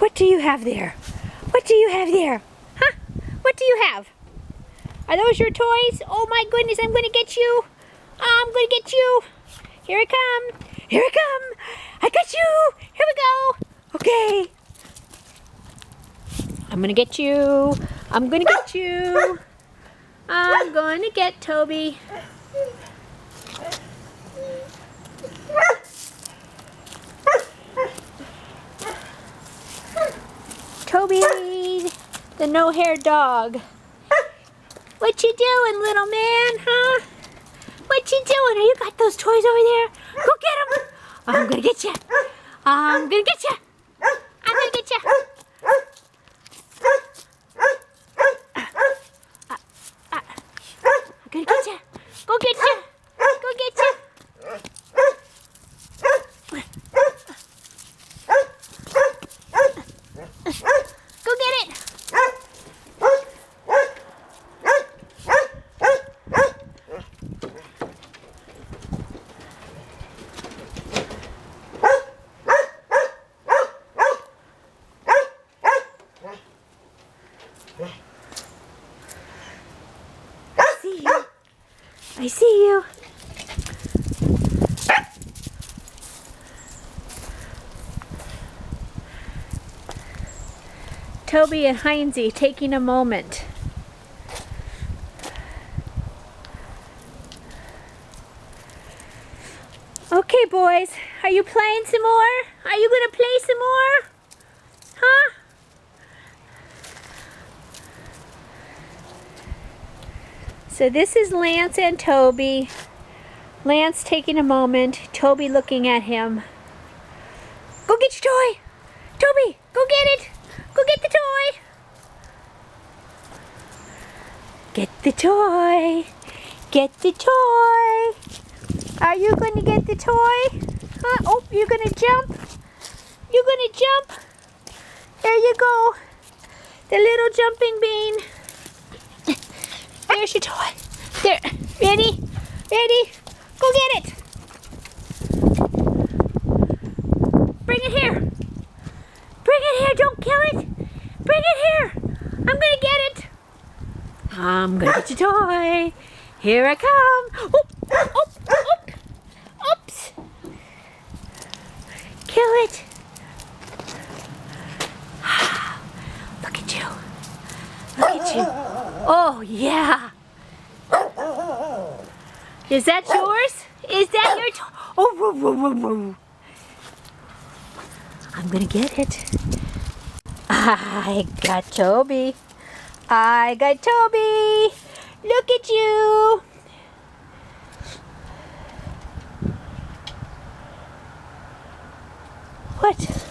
What do you have there? What do you have there? Huh? What do you have? Are those your toys? Oh my goodness, I'm going to get you. I'm going to get you. Here I come. Here I come. I got you. Here we go. Okay. I'm going to get you. I'm going to get you. I'm going to get Toby. Toby, the no-haired dog. What you doing, little man, huh? What you doing? Oh, you got those toys over there? Go get them. I'm gonna get you. I'm gonna get you. I'm gonna get you. I'm gonna get you. Go get you. Go get you. Go get it. I see you. Toby and Heinzie taking a moment. Okay, boys, are you playing some more? Are you going to play some more? Huh? So this is Lance and Toby. Lance taking a moment, Toby looking at him. Go get your toy! Toby, go get it! Go get the toy! Get the toy! Get the toy! Are you going to get the toy? Huh? Oh, you're going to jump? You're going to jump? There you go. The little jumping bean. There's your toy. There. Ready? Ready? Go get it. Bring it here. Bring it here. Don't kill it. Bring it here. I'm going to get it. I'm going to get your toy. Here I come. Oop, oop, oop. Oops. Kill it. Look at you. Look at you. Oh, yeah. Is that yours? Is that your toy? Oh, woo, woo, woo, woo. I'm going to get it. I got Toby. I got Toby. Look at you. What?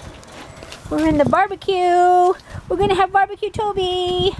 We're in the barbecue. We're going to have barbecue Toby.